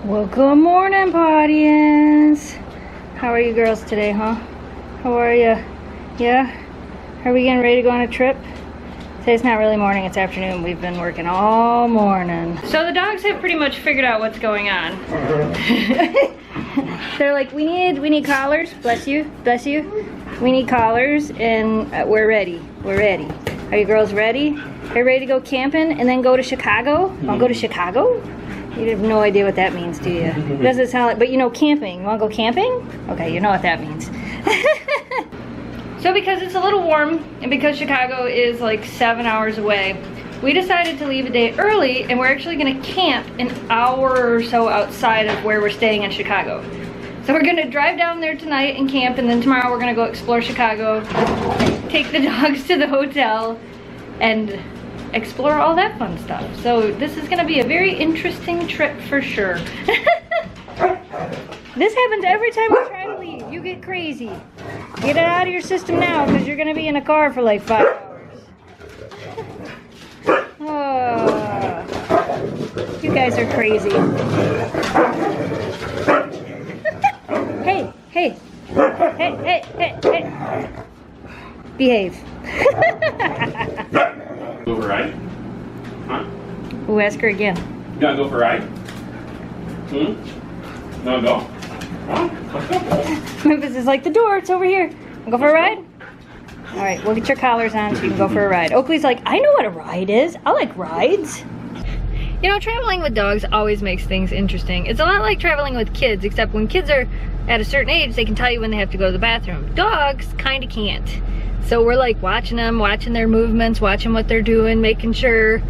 Well, good morning, audience. How are you girls today, huh? How are you? Yeah? Are we getting ready to go on a trip? Today's not really morning, it's afternoon. We've been working all morning. So the dogs have pretty much figured out what's going on. They're like, we need collars. Bless you, bless you. We need collars, and we're ready. We're ready. Are you girls ready? Are you ready to go camping and then go to Chicago? Want to go to Chicago? You have no idea what that means, do you? It doesn't sound like, but you know camping. You want to go camping? Okay, you know what that means. So because it's a little warm, and because Chicago is like 7 hours away, we decided to leave a day early, and we're actually gonna camp an hour or so outside of where we're staying in Chicago. So we're gonna drive down there tonight and camp, and then tomorrow we're gonna go explore Chicago, take the dogs to the hotel, and explore all that fun stuff. So this is gonna be a very interesting trip for sure. This happens every time we try to leave. You get crazy. Get it out of your system now, because you're gonna be in a car for like 5 hours. Oh, you guys are crazy. Hey, hey, hey, hey, hey, hey. Behave. Go for a ride? Huh? We'll ask her again. You gotta go for a ride? You wanna go? Huh? Let's go. Memphis is like, the door, it's over here. Wanna go for a ride? Alright, we'll get your collars on so you can go for a ride. Oakley's like, I know what a ride is. I like rides. You know, traveling with dogs always makes things interesting. It's a lot like traveling with kids, except when kids are at a certain age, they can tell you when they have to go to the bathroom. Dogs kinda can't. So we're like watching them, watching their movements, watching what they're doing, making sure.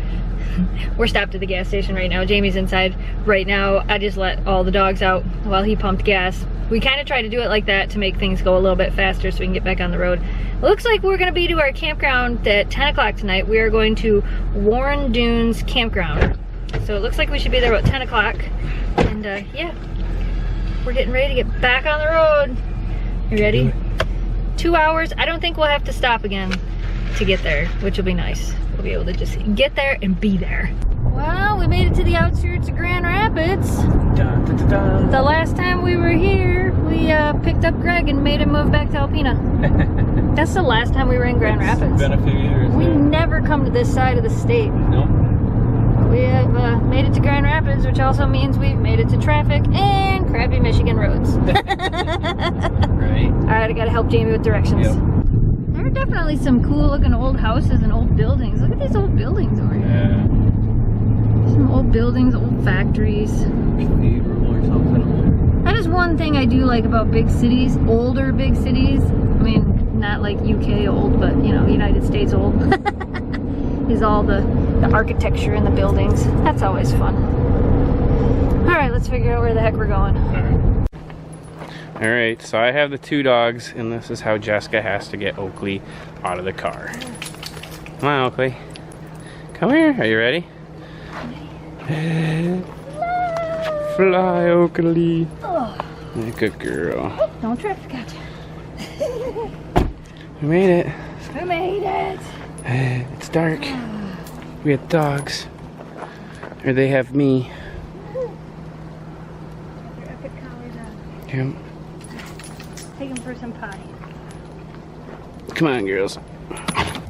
We're stopped at the gas station right now. Jamie's inside right now. I just let all the dogs out while he pumped gas. We kind of try to do it like that to make things go a little bit faster so we can get back on the road. It looks like we're going to be to our campground at 10 o'clock tonight. We are going to Warren Dunes Campground. So it looks like we should be there about 10 o'clock. And yeah, we're getting ready to get back on the road. You ready? 2 hours. I don't think we'll have to stop again to get there, which will be nice. We'll be able to just get there and be there. Well, we made it to the outskirts of Grand Rapids. Dun, dun, dun, dun. The last time we were here, we picked up Greg and made him move back to Alpena. That's the last time we were in Grand Rapids. It's been a few years. We never come to this side of the state. Nope. We have made it to Grand Rapids, which also means we've made it to traffic and crappy Michigan roads. Right. Alright, I gotta help Jamie with directions. Yep. There are definitely some cool looking old houses and old buildings. Look at these old buildings over here. Yeah. Some old buildings, old factories. Cathedral or something. That is one thing I do like about big cities, older big cities. I mean, not like UK old, but you know, United States old. Is all the architecture in the buildings. That's always fun. Alright, let's figure out where the heck we're going. Alright, so I have the 2 dogs, and this is how Jessica has to get Oakley out of the car. Come on, Oakley. Come here. Are you ready? Fly, Oakley. Oh. Good girl. Don't trip, gotcha. We made it. We made it. It's dark. We have dogs. Or they have me. Your epic collars on. Yep. Take them for some potty. Come on, girls.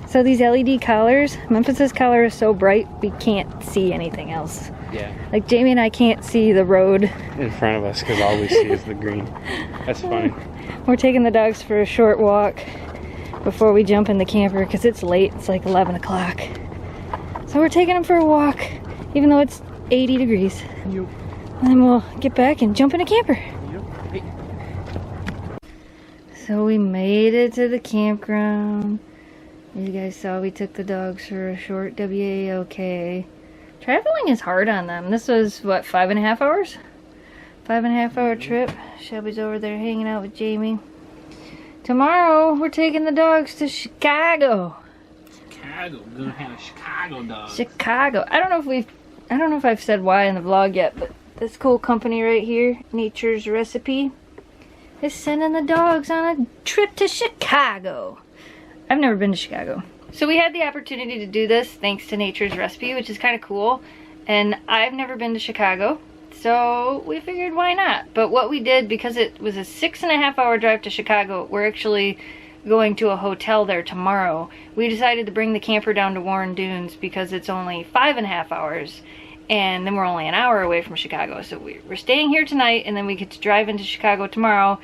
So these LED collars, Memphis's collar is so bright we can't see anything else. Yeah. Like Jamie and I can't see the road In front of us, because all we see is the green. That's funny. We're taking the dogs for a short walk before we jump in the camper because it's late. It's like 11 o'clock. So we're taking them for a walk, even though it's 80 degrees. Yep. And then we'll get back and jump in a camper. Yep. Hey. So we made it to the campground. As you guys saw, we took the dogs for a short WAOK. Traveling is hard on them. This was, what, 5.5 hours? 5.5 hour trip. Shelby's over there hanging out with Jamie. Tomorrow, we're taking the dogs to Chicago. Chicago. We're gonna have a Chicago dog. Chicago. I don't know if I've said why in the vlog yet, but this cool company right here, Nature's Recipe, is sending the dogs on a trip to Chicago. I've never been to Chicago. So we had the opportunity to do this thanks to Nature's Recipe, which is kind of cool. And I've never been to Chicago, So we figured why not. But what we did, because it was a 6.5-hour drive to Chicago, we're actually going to a hotel there tomorrow. We decided to bring the camper down to Warren Dunes because it's only 5.5 hours. And then we're only an hour away from Chicago. So we're staying here tonight, and then we get to drive into Chicago tomorrow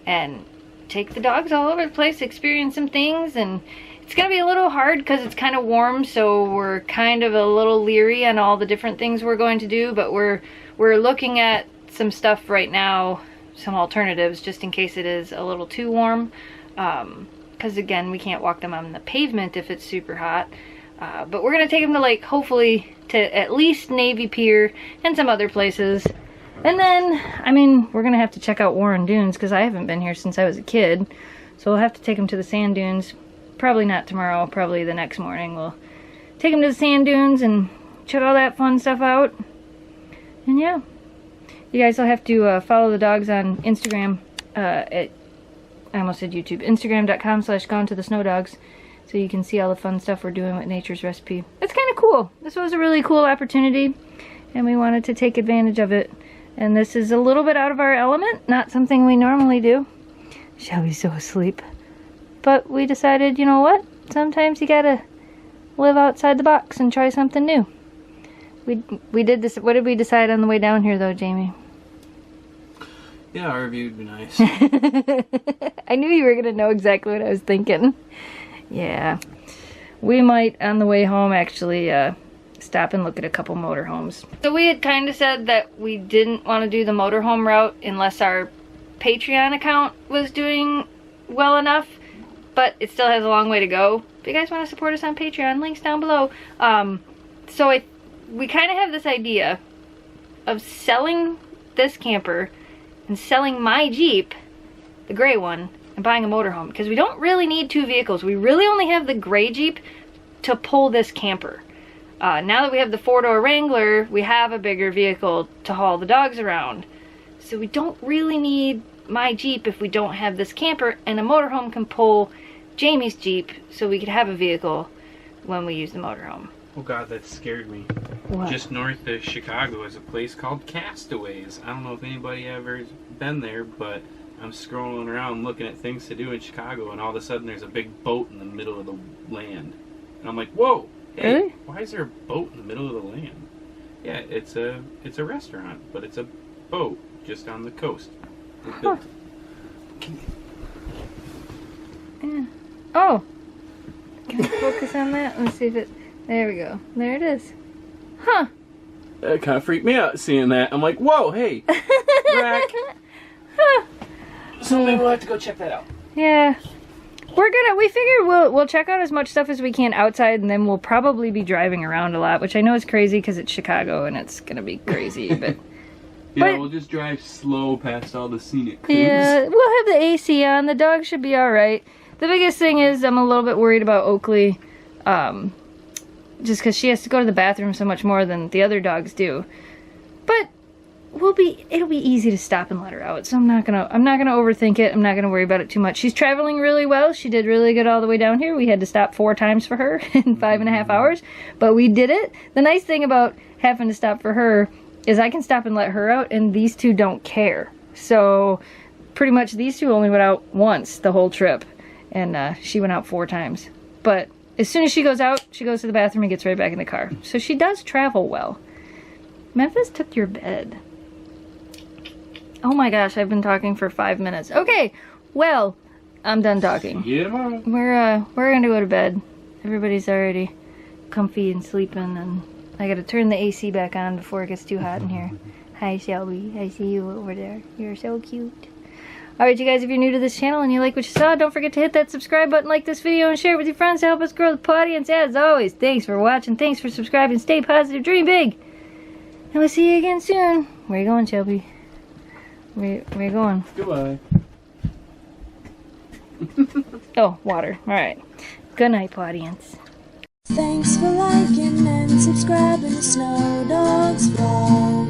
and take the dogs all over the place, experience some things. And it's gonna be a little hard because it's kind of warm, so we're kind of a little leery on all the different things we're going to do, but we're looking at some stuff right now, some alternatives, just in case it is a little too warm. Because again, we can't walk them on the pavement if it's super hot. But we're gonna take them to, like, hopefully to at least Navy Pier and some other places. And then, I mean, we're gonna have to check out Warren Dunes because I haven't been here since I was a kid. So we'll have to take them to the sand dunes. Probably not tomorrow, probably the next morning. We'll take them to the sand dunes and check all that fun stuff out. And yeah, you guys will have to follow the dogs on Instagram at, I almost said YouTube, Instagram.com/GoneToTheSnowDogs, so you can see all the fun stuff we're doing with Nature's Recipe. It's kind of cool. This was a really cool opportunity, and we wanted to take advantage of it. And this is a little bit out of our element, not something we normally do. Shelby's so asleep. But we decided, you know what? Sometimes you gotta live outside the box and try something new. We did this. What did we decide on the way down here, though, Jamie? Yeah, RV would be nice. I knew you were gonna know exactly what I was thinking. Yeah, we might on the way home actually stop and look at a couple motorhomes. So we had kind of said that we didn't want to do the motorhome route unless our Patreon account was doing well enough, but it still has a long way to go. If you guys want to support us on Patreon, links down below. We kind of have this idea of selling this camper and selling my Jeep, the gray one, and buying a motorhome, because we don't really need 2 vehicles. We really only have the gray Jeep to pull this camper. Now that we have the 4-door Wrangler, we have a bigger vehicle to haul the dogs around. So we don't really need my Jeep if we don't have this camper, and a motorhome can pull Jamie's Jeep, so we could have a vehicle when we use the motorhome. Oh god, that scared me. What? Just north of Chicago is a place called Castaways. I don't know if anybody ever been there, but I'm scrolling around looking at things to do in Chicago, and all of a sudden there's a big boat in the middle of the land. And I'm like, whoa! Hey, really? Why is there a boat in the middle of the land? Yeah, it's a restaurant, but it's a boat just on the coast. Huh. Yeah. Oh! Can I focus on that? Let's see if it... There we go. There it is. Huh. That kind of freaked me out seeing that. I'm like, whoa, hey! Rack! Huh. So maybe we'll have to go check that out. Yeah. We figure we'll check out as much stuff as we can outside, and then we'll probably be driving around a lot, which I know is crazy because it's Chicago and it's gonna be crazy, but... Yeah, we'll just drive slow past all the scenic things. Yeah, we'll have the AC on. The dog should be alright. The biggest thing is I'm a little bit worried about Oakley, just because she has to go to the bathroom so much more than the other dogs do. But it'll be easy to stop and let her out, so I'm not gonna overthink it. I'm not gonna worry about it too much. She's traveling really well. She did really good all the way down here. We had to stop 4 times for her in 5.5 hours, but we did it. The nice thing about having to stop for her is I can stop and let her out, and these two don't care. So pretty much these two only went out once the whole trip, and she went out 4 times. But as soon as she goes out, she goes to the bathroom and gets right back in the car. So she does travel well. Memphis took your bed. Oh my gosh, I've been talking for 5 minutes. Okay, well, I'm done talking. See you tomorrow. We're gonna go to bed. Everybody's already comfy and sleeping, and I gotta turn the AC back on before it gets too hot in here. Hi, Shelby. I see you over there. You're so cute. Alright, you guys, if you're new to this channel and you like what you saw, don't forget to hit that subscribe button, like this video, and share it with your friends to help us grow the audience. As always, thanks for watching, thanks for subscribing, stay positive, dream big, and we'll see you again soon. Where you going, Shelby? Where you going? Goodbye. Oh, water. Alright. Good night, audience. Thanks for liking and subscribing to Snow Dogs Vlog.